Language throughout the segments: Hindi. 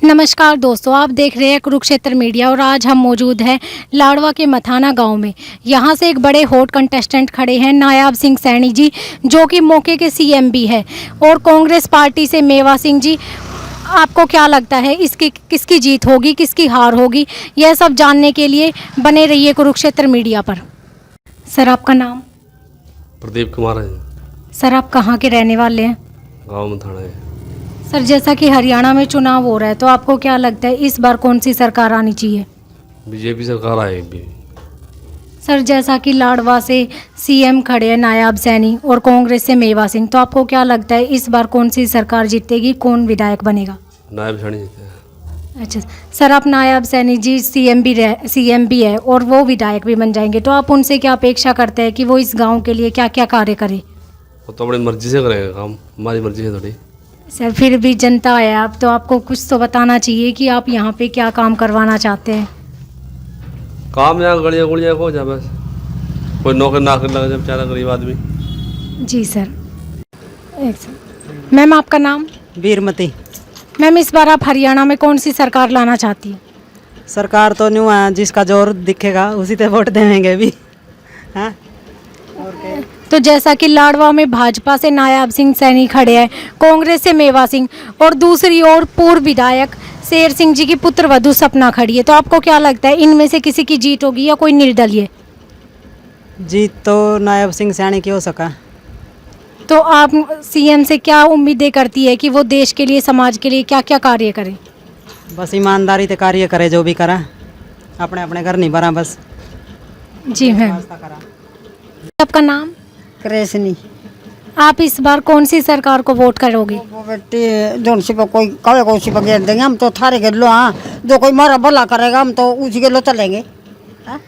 नमस्कार दोस्तों, आप देख रहे हैं कुरुक्षेत्र मीडिया और आज हम मौजूद हैं लाडवा के मथाना गांव में। यहां से एक बड़े हॉट कंटेस्टेंट खड़े हैं नायाब सिंह सैनी जी, जो कि मौके के सीएम भी है, और कांग्रेस पार्टी से मेवा सिंह जी। आपको क्या लगता है इसकी किसकी जीत होगी, किसकी हार होगी? यह सब जानने के लिए बने रहिए कुरुक्षेत्र मीडिया पर। सर, आपका नाम? प्रदीप कुमार है। सर, आप कहाँ के रहने वाले हैं? गाँव मथाना है। सर, जैसा कि हरियाणा में चुनाव हो रहा है, तो आपको क्या लगता है इस बार कौन सी सरकार आनी चाहिए? बीजेपी सरकार आएगी। सर, जैसा कि लाडवा से सीएम खड़े हैं नायाब सैनी और कांग्रेस से मेवा सिंह, तो आपको क्या लगता है इस बार कौन सी सरकार जीतेगी, कौन विधायक बनेगा? नायब सैनी जीते हैं। अच्छा सर, आप नायाब सैनी जी सीएम भी है और वो विधायक भी बन जाएंगे, तो आप उनसे क्या अपेक्षा करते हैं कि वो इस गांव के लिए क्या क्या कार्य करें? वो तो अपनी मर्जी से करेंगे काम, हमारी मर्जी है थोड़ी। सर, फिर भी जनता है आप, तो आपको कुछ तो बताना चाहिए कि आप यहाँ पे क्या काम करवाना चाहते हैं। काम यहाँ गड़िया गुड़िया को जा, बस कोई नौकरी नाकर लग जाए बेचारा गरीब आदमी। जी सर। एक सर, मैम आपका नाम? वीरमती। मैम, इस बार आप हरियाणा में कौन सी सरकार लाना चाहती हैं? सरकार तो न्यू है, जिसका जोर दिखेगा उसी पे वोट देंगे भी। हाँ, तो जैसा कि लाडवा में भाजपा से नायाब सिंह सैनी खड़े हैं, कांग्रेस से मेवा सिंह और दूसरी ओर पूर्व विधायक शेर सिंह जी की पुत्र वधु सपना खड़ी है, तो आपको क्या लगता है इनमें से किसी की जीत होगी या कोई निर्दलीय? जीत तो नायब सिंह सैनी की हो सका। तो आप सीएम से क्या उम्मीदें करती है कि वो देश के लिए, समाज के लिए क्या क्या कार्य करें? बस ईमानदारी से कार्य करे, जो भी करा अपने अपने घर नहीं भरा बस। जी मैम। आपका नाम? कृष्णी। आप इस बार कौन सी सरकार को वोट करोगे? वो बेटी जोन सी पर कोई कवे को उसी पर घेर देंगे हम तो, थारे के लो। हाँ, जो कोई मारा भला करेगा हम तो उसी के लो चलेंगे। हाँ?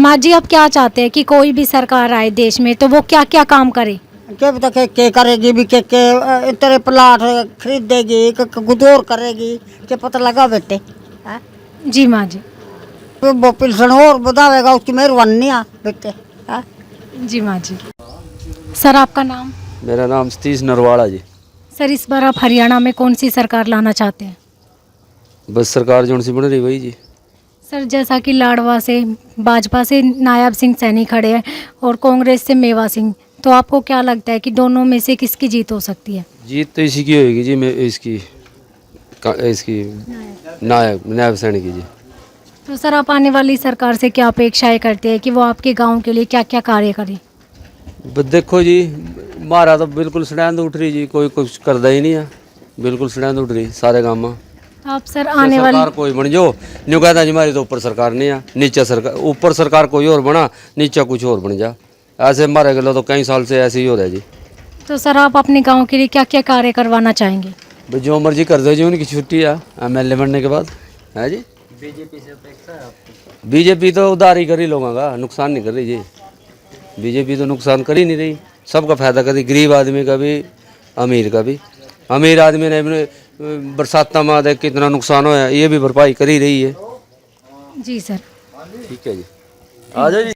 माँ जी, आप क्या चाहते हैं कि कोई भी सरकार आए देश में तो वो क्या क्या काम करे? क्या पता के करेगी भी, के तेरे प्लाट खरीद देगी, के गुदौर करेगी, क्या पता लगा बेटे। हाँ? जी माँ जी। वो पिलसन और बतावेगा उसकी मेहरबानी आ बेटे। हाँ? जी माँ जी। सर, आपका नाम? मेरा नाम सतीश नरवाड़ा जी। सर, इस बार आप हरियाणा में कौन सी सरकार लाना चाहते हैं? बस सरकार जो सी बन रही वही जी। सर, जैसा कि लाडवा से भाजपा से नायाब सिंह सैनी खड़े हैं और कांग्रेस से मेवा सिंह, तो आपको क्या लगता है कि दोनों में से किसकी जीत हो सकती है? जीत तो इसी की होगी जी, मैं इसकी नायब सैनी की जी। तो सर, आप आने वाली सरकार से क्या अपेक्षाएं करते हैं कि वो आपके गांव के लिए क्या क्या कार्य करे? बस देखो जी, मारा तो बिल्कुल सड़ैंद उठ रही जी, कोई कुछ करता ही नहीं है, बिल्कुल सड़ैंद उठ रही सारे काम में। तो आप सर आने वाली सरकार कोई बन जो न्यू कहता जी, हमारी तो ऊपर सरकार नहीं है, नीचे सरकार, ऊपर सरकार कोई और बना, नीचे कुछ और बन जा, ऐसे मारे गए तो कई साल से ऐसे ही हो रहा है जी। तो सर, आप अपने गांव के लिए क्या क्या कार्य करवाना चाहेंगे? भाई जो मर्जी कर दो जी, उनकी छुट्टी है MLA बनने के बाद है जी। बीजेपी तो उधार ही कर ही लोगों का, नुकसान नहीं कर रही जी। बीजेपी तो नुकसान कर ही नहीं रही, सबका फायदा कर रही, गरीब आदमी का भी, अमीर का भी। अमीर आदमी ने बरसात में देख कितना नुकसान होया, ये भी भरपाई कर ही रही है। जी सर। ठीक है जी, आ जाओ जी।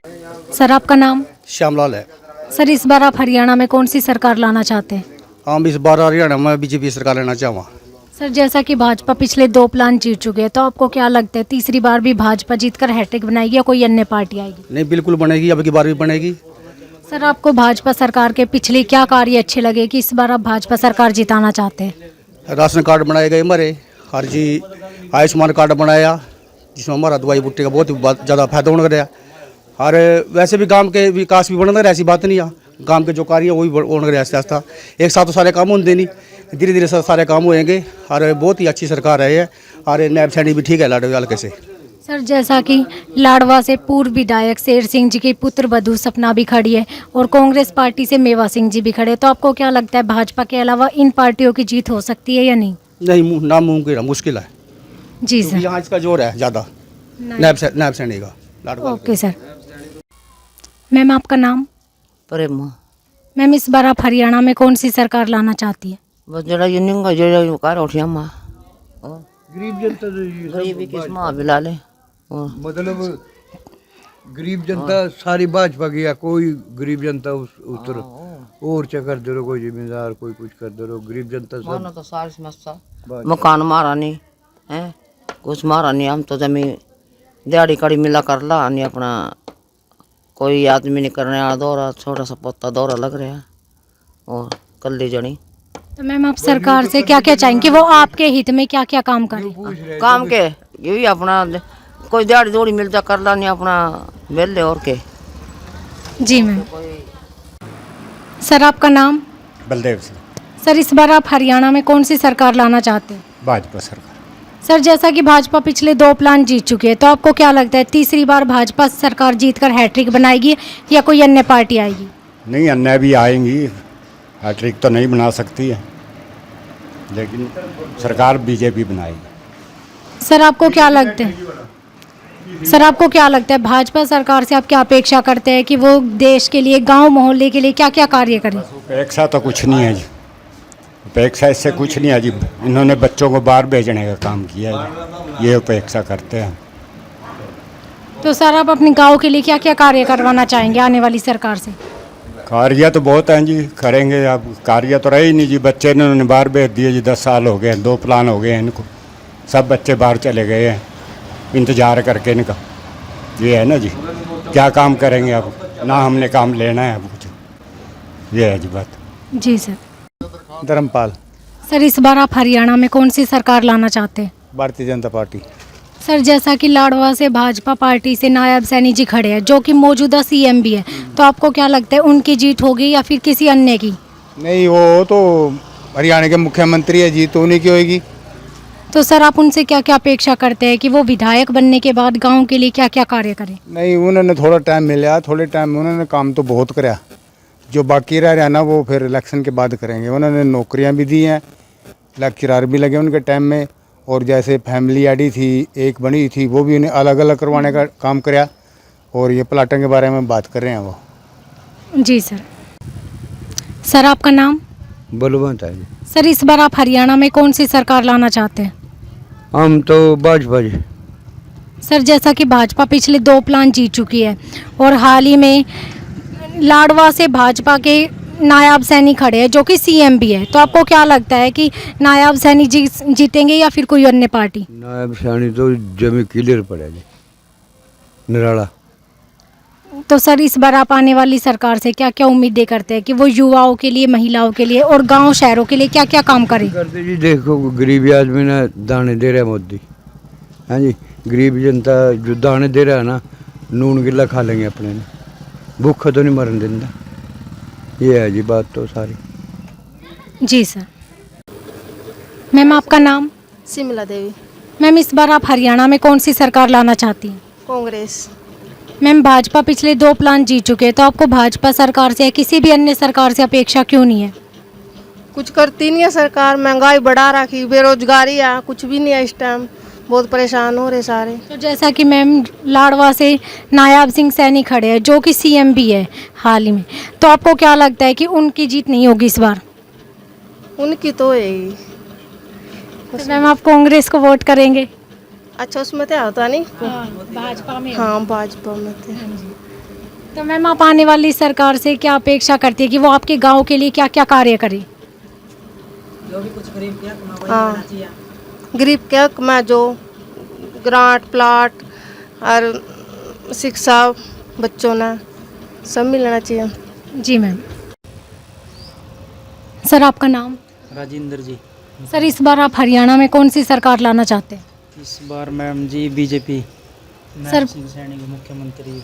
सर, आपका नाम? श्यामलाल है। सर, इस बार आप हरियाणा में कौन सी सरकार लाना चाहते हैं? हम इस बार हरियाणा में बीजेपी सरकार लेना चाहूँगा। सर, जैसा कि भाजपा पिछले 2 प्लान जीत चुके हैं, तो आपको क्या लगता है तीसरी बार भी भाजपा जीतकर हैट्रिक बनाएगी या कोई अन्य पार्टी आएगी? नहीं, बिल्कुल बनेगी, अब की बार भी बनेगी। सर, आपको भाजपा सरकार के पिछले क्या कार्य अच्छे लगे कि इस बार आप भाजपा सरकार जिताना चाहते हैं? राशन कार्ड बनाए गए हमारे, हर जी आयुष्मान कार्ड बनाया, जिसमें हमारा दवाई बूटी का बहुत ही ज़्यादा फायदा होने गया। और वैसे भी गांव के विकास भी बढ़ने, ऐसी बात नहीं है, गांव के जो कार्य है वो भी होने गए आस्ते आस्ते। एक साथ तो सारे काम होते नहीं, धीरे धीरे सारे काम होएंगे। और बहुत ही अच्छी सरकार है ये, और नायब सैनी भी ठीक है लाडवा हल्के से। सर, जैसा कि लाडवा से पूर्व विधायक शेर सिंह जी की पुत्र वधु सपना भी खड़ी है और कांग्रेस पार्टी से मेवा सिंह जी भी खड़े, तो आपको क्या लगता है भाजपा के अलावा इन पार्टियों की जीत हो सकती है या नहीं? नहीं, नामुमकिन है, मुश्किल है। जी सर। यहाँ इसका जोर है ज़्यादा नायब सैनी का, लाडवा। Okay sir. मैम, आपका नाम? प्रेम मैम, इस बार आप हरियाणा में कौन सी सरकार लाना चाहती है? बस जरा यूनियन का जरा कार उठिया माँ गरीब जनता गरीबी किस माँ बिला ले। मतलब गरीब जनता सारी भाजपा की है, कोई गरीब जनता उस तरह और क्या कर दे रहो, कोई जिम्मेदार कोई कुछ कर दे रहो, गरीब जनता सब तो सारी समस्या मकान मारा नहीं, हैं कुछ मारा नहीं। हम तो जमी दिहाड़ी कड़ी मिला कर ला नहीं अपना, कोई आदमी नहीं करने वाला दौरा, छोटा सा पोता दौरा लग रहा है और कल ली जनी। तो मैम आप सरकार से क्या क्या चाहेंगे कि वो आपके हित में क्या क्या काम करे? काम के यही अपना कोई दिहाड़ी दौड़ी मिल जा कर ला नहीं अपना वेले और के। जी मैम। सर आपका नाम? बलदेव सिंह, सर इस बार आप हरियाणा में कौन सी सरकार लाना चाहते हैं? भाजपा सरकार। सर जैसा कि भाजपा पिछले 2 प्लान जीत चुकी है, तो आपको क्या लगता है तीसरी बार भाजपा सरकार जीतकर हैट्रिक बनाएगी या कोई अन्य पार्टी आएगी? नहीं, अन्य भी आएंगी, हैट्रिक तो नहीं बना सकती है, लेकिन सरकार बीजेपी बनाएगी। सर आपको क्या लगता है, भाजपा सरकार से आप क्या अपेक्षा करते हैं कि वो देश के लिए, गांव मोहल्ले के लिए क्या क्या कार्य करें? अपेक्षा तो कुछ नहीं है जी, अपेक्षा इससे कुछ नहीं है जी। इन्होंने बच्चों को बाहर भेजने का काम किया है, ये अपेक्षा करते हैं। तो सर आप अपने गांव के लिए क्या क्या कार्य करवाना चाहेंगे आने वाली सरकार से? कार्य तो बहुत हैं जी, करेंगे। अब कार्य तो रहे ही नहीं जी, बच्चे इन्होंने बाहर भेज दिए जी। 10 साल हो गए, 2 प्लान हो गए हैं इनको, सब बच्चे बाहर चले गए हैं इंतजार करके इनका। ये है ना जी, क्या काम करेंगे अब, ना हमने काम लेना है अब कुछ, ये है जी बात। जी सर। धर्मपाल, सर इस बार आप हरियाणा में कौन सी सरकार लाना चाहते हैं? भारतीय जनता पार्टी। सर जैसा कि लाडवा से भाजपा पार्टी से नायब सैनी जी खड़े हैं, जो कि मौजूदा सीएम भी है, तो आपको क्या लगता है उनकी जीत होगी या फिर किसी अन्य की? नहीं, वो तो हरियाणा के मुख्यमंत्री है, जीत तो उन्हीं की होगी। तो सर आप उनसे क्या क्या अपेक्षा करते हैं कि वो विधायक बनने के बाद गांव के लिए क्या क्या कार्य करें? नहीं, उन्होंने थोड़ा टाइम मिला, थोड़े टाइम में उन्होंने काम तो बहुत कराया, जो बाकी रह रहा ना वो फिर इलेक्शन के बाद करेंगे। उन्होंने नौकरियां भी दी हैं, लेक्चरार भी लगे उनके टाइम में, और जैसे फैमिली आईडी थी एक बनी थी, वो भी उन्हें अलग अलग करवाने का काम कराया, और ये प्लाटों के बारे में बात कर रहे हैं वो। जी सर। सर आपका नाम? बलवंत है जी। सर इस बार आप हरियाणा में कौन सी सरकार लाना चाहते हैं? हम तो भाजपा जी। सर जैसा कि भाजपा पिछले 2 प्लान जीत चुकी है और हाल ही में लाडवा से भाजपा के नायब सैनी खड़े हैं, जो कि सीएम भी है, तो आपको क्या लगता है कि नायब सैनी जी जीतेंगे या फिर कोई अन्य पार्टी? नायब सैनी तो जमी क्लियर पड़ा जी, निराला। तो सर इस बार आप आने वाली सरकार से क्या क्या उम्मीदें करते हैं कि वो युवाओं के लिए, महिलाओं के लिए और गांव शहरों के लिए क्या क्या काम करें? करते जी, देखो गरीबी आदमी ने दाने दे रहा है मोदी, हाँ जी। गरीब जनता जो दाने दे रहा है ना, नून गिला खा लेंगे अपने ने, भूखा तो नहीं मरन देता। ये है जी बात तो सारी। जी सर। मैम आपका नाम? शिमला देवी। मैम इस बार आप हरियाणा में कौन सी सरकार लाना चाहती हैं? कांग्रेस। मैम भाजपा पिछले 2 प्लान जीत चुके हैं, तो आपको भाजपा सरकार से या किसी भी अन्य सरकार से अपेक्षा क्यों नहीं है? कुछ करती नहीं है सरकार, महंगाई बढ़ा रखी, बेरोजगारी है, कुछ भी नहीं है इस टाइम, बहुत परेशान हो रहे सारे। तो जैसा कि मैम लाडवा से नायब सिंह सैनी खड़े हैं, जो कि सीएम भी है हाल ही में, तो आपको क्या लगता है कि उनकी जीत नहीं होगी इस बार? उनकी तो है। तो मैम आप कांग्रेस को वोट करेंगे? अच्छा उसमें तो होता नहीं। भाजपा में? हाँ भाजपा में थे। तो मैम आप आने वाली सरकार से क्या अपेक्षा करती है कि वो आपके गांव के लिए क्या क्या कार्य करे? हाँ, गरीब के हक में जो ग्रांट प्लाट और शिक्षा बच्चों ने सब मिलना चाहिए। जी मैम। सर आपका नाम? राजेंद्र जी। सर इस बार आप हरियाणा में कौन सी सरकार लाना चाहते हैं? इस बार मैम जी बीजेपी, सर नायब सिंह सैनी के मुख्यमंत्री।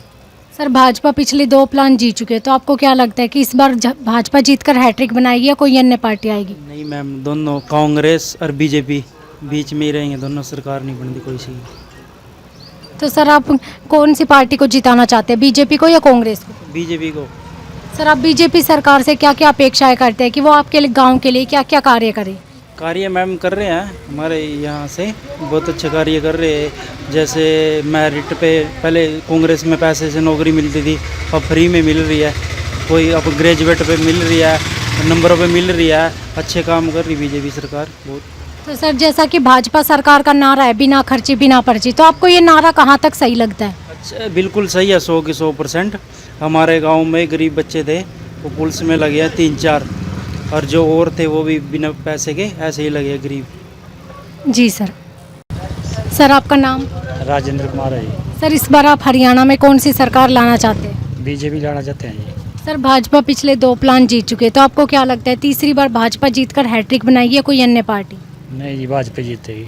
सर भाजपा पिछले 2 प्लान जीत चुके हैं, तो आपको क्या लगता है कि इस बार भाजपा जीतकर हैट्रिक बनाएगी या कोई अन्य पार्टी आएगी? नहीं मैम, दोनों कांग्रेस और बीजेपी बीच में ही रहेंगे, दोनों सरकार नहीं बनती कोई सी। तो सर आप कौन सी पार्टी को जिताना चाहते हैं, बीजेपी को या कांग्रेस को? बीजेपी को। सर आप बीजेपी सरकार से क्या क्या अपेक्षाएं करते हैं कि वो आपके गांव के लिए क्या क्या कार्य करे? कार्य मैम कर रहे हैं, हमारे यहाँ से बहुत अच्छे कार्य कर रहे हैं। जैसे मेरिट पे पहले कांग्रेस में पैसे से नौकरी मिलती थी, अब फ्री में मिल रही है, कोई अब ग्रेजुएट पे मिल रही है, नंबरों पे मिल रही है। अच्छे काम कर रही बीजेपी सरकार बहुत। तो सर जैसा कि भाजपा सरकार का नारा है बिना खर्ची बिना पर्ची, तो आपको ये नारा कहाँ तक सही लगता है? अच्छा बिल्कुल सही है, 100 की 100%। हमारे गांव में गरीब बच्चे थे, वो पुलिस में लगे हैं 3-4, और जो और थे वो भी बिना पैसे के ऐसे ही लगे गरीब। जी सर। सर आपका नाम? राजेंद्र कुमार है जी। सर इस बार आप हरियाणा में कौन सी सरकार लाना चाहते हैं? बीजेपी लाना चाहते हैं जी। सर भाजपा पिछले 2 प्लान जीत चुके, तो आपको क्या लगता है तीसरी बार भाजपा जीतकर हैट्रिक बनाएगी या कोई अन्य पार्टी? नहीं जी, भाजपा जीतेगी।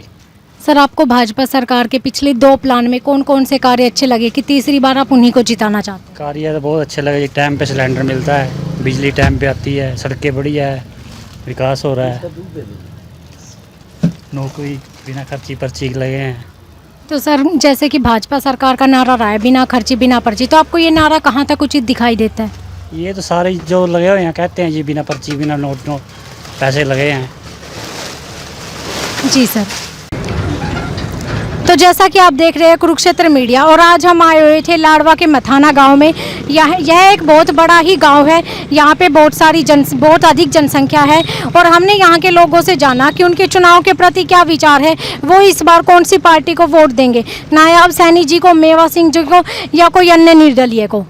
सर आपको भाजपा सरकार के पिछले 2 प्लान में कौन कौन से कार्य अच्छे लगे कि तीसरी बार आप उन्हीं को जिताना चाहते हैं? कार्य तो बहुत अच्छे लगे जी। टाइम पे सिलेंडर मिलता है, बिजली टाइम पे आती है, सड़कें बढ़िया है, विकास हो रहा है, नौकरी बिना खर्ची पर्ची के लगे हैं। तो सर जैसे कि भाजपा सरकार का नारा रहा है बिना खर्ची बिना पर्ची, तो आपको ये नारा कहाँ तक उचित दिखाई देता है? ये तो सारे जो लगे हुए हैं कहते हैं जी बिना पर्ची बिना नोट पैसे लगे हैं। जी सर। तो जैसा कि आप देख रहे हैं कुरुक्षेत्र मीडिया, और आज हम आए हुए थे लाडवा के मथाना गांव में। यह एक बहुत बड़ा ही गांव है। यहाँ पे बहुत अधिक जनसंख्या है, और हमने यहाँ के लोगों से जाना कि उनके चुनाव के प्रति क्या विचार है, वो इस बार कौन सी पार्टी को वोट देंगे, नायाब सैनी जी को, मेवा सिंह जी को, या कोई अन्य निर्दलीय को।